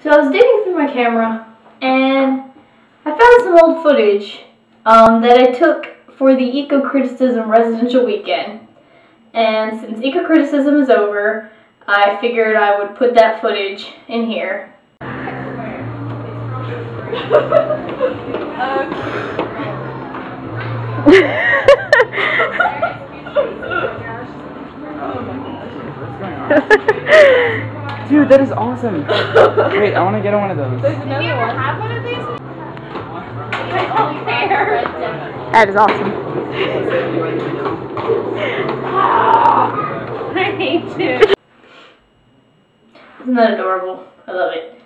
So I was digging through my camera, and I found some old footage that I took for the Eco-Criticism Residential Weekend. And since Eco-Criticism is over, I figured I would put that footage in here. Dude, that is awesome. Wait, I want to get one of those. There's another one. Have one of these? That is awesome. I hate you. Isn't that adorable? I love it.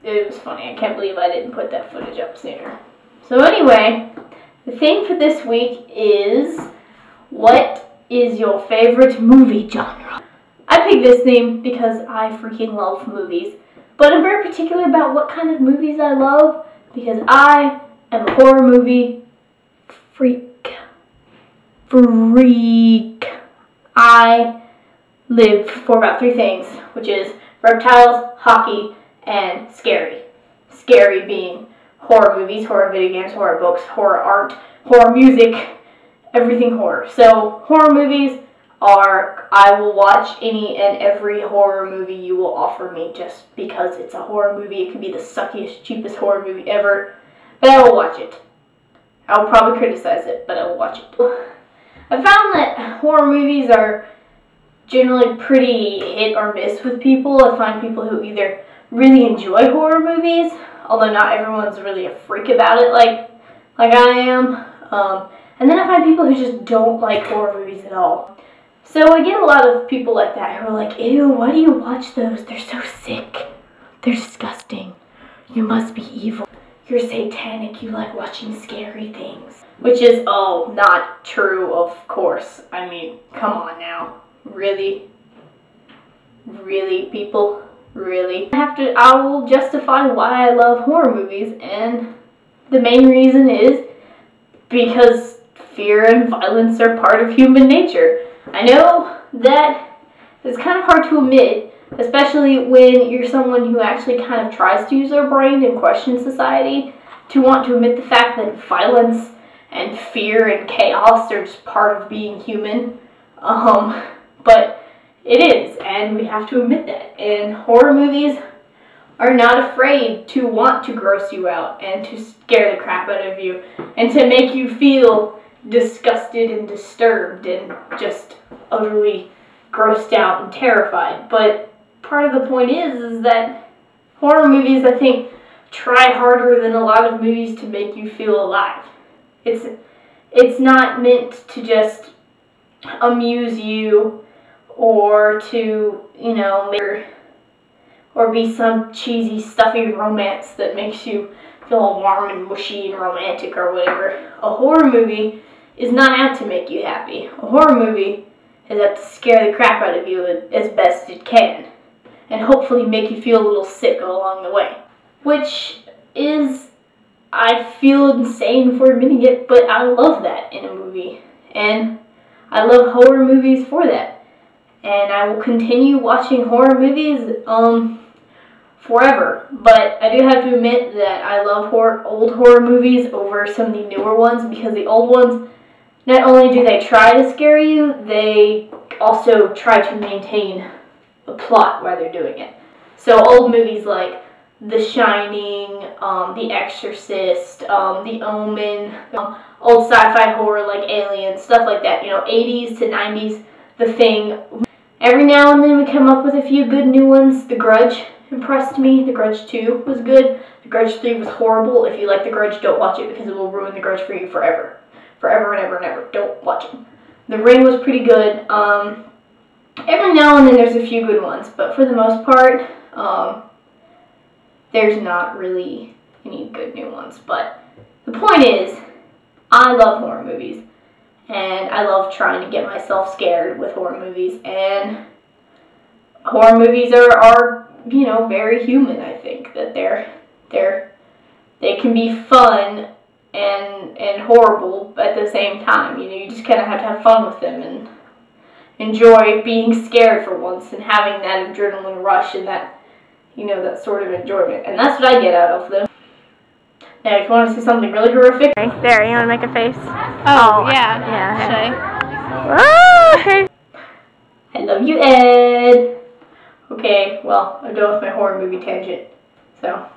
It was funny. I can't believe I didn't put that footage up sooner. So anyway, the thing for this week is, what is your favorite movie genre? I picked this theme because I freaking love movies, but I'm very particular about what kind of movies I love because I am a horror movie freak. I live for about 3 things, which is reptiles, hockey, and scary. Scary being horror movies, horror video games, horror books, horror art, horror music, everything horror. So horror movies are, I will watch any and every horror movie you will offer me just because it's a horror movie. It can be the suckiest, cheapest horror movie ever, but I will watch it. I will probably criticize it, but I will watch it. I found that horror movies are generally pretty hit or miss with people. I find people who either really enjoy horror movies, although not everyone's really a freak about it like I am. And then I find people who just don't like horror movies at all. So I get a lot of people like that who are like, ew, why do you watch those? They're so sick. They're disgusting. You must be evil. You're satanic. You like watching scary things. Which is, oh, not true, of course. I mean, come on now. Really? Really, people? Really? I will justify why I love horror movies, and the main reason is because fear and violence are part of human nature. I know that it's kind of hard to admit, especially when you're someone who actually kind of tries to use their brain and question society, to want to admit the fact that violence and fear and chaos are just part of being human. But it is, and we have to admit that. And horror movies are not afraid to want to gross you out and to scare the crap out of you and to make you feel disgusted and disturbed and just utterly grossed out and terrified. But part of the point is that horror movies, I think, try harder than a lot of movies to make you feel alive. It's not meant to just amuse you or to, you know, or be some cheesy, stuffy romance that makes you feel all warm and mushy and romantic or whatever. A horror movie is not out to make you happy. A horror movie is out to scare the crap out of you as best it can, and hopefully make you feel a little sick along the way. Which is, I feel insane for admitting it, but I love that in a movie. And I love horror movies for that. And I will continue watching horror movies forever. But I do have to admit that I love old horror movies over some of the newer ones, because the old ones, not only do they try to scare you, they also try to maintain a plot while they're doing it. So old movies like The Shining, The Exorcist, The Omen, old sci-fi horror like Alien, stuff like that, you know, 80s to 90s, The Thing. Every now and then we come up with a few good new ones. The Grudge impressed me. The Grudge 2 was good. The Grudge 3 was horrible. If you like The Grudge, don't watch it because it will ruin The Grudge for you forever. Forever and ever and ever. Don't watch it. The Ring was pretty good. Every now and then there's a few good ones, but for the most part, there's not really any good new ones. But the point is, I love horror movies, and I love trying to get myself scared with horror movies, and horror movies are you know, very human. I think that they can be fun and horrible at the same time. You know, you just kind of have to have fun with them and enjoy being scared for once and having that adrenaline rush and that you know, that sort of enjoyment. And that's what I get out of them. Now, if you want to see something really horrific, There, you want to make a face? Oh, yeah. Yeah. Oh, okay. I love you, Ed. Okay, well, I'm done with my horror movie tangent. So,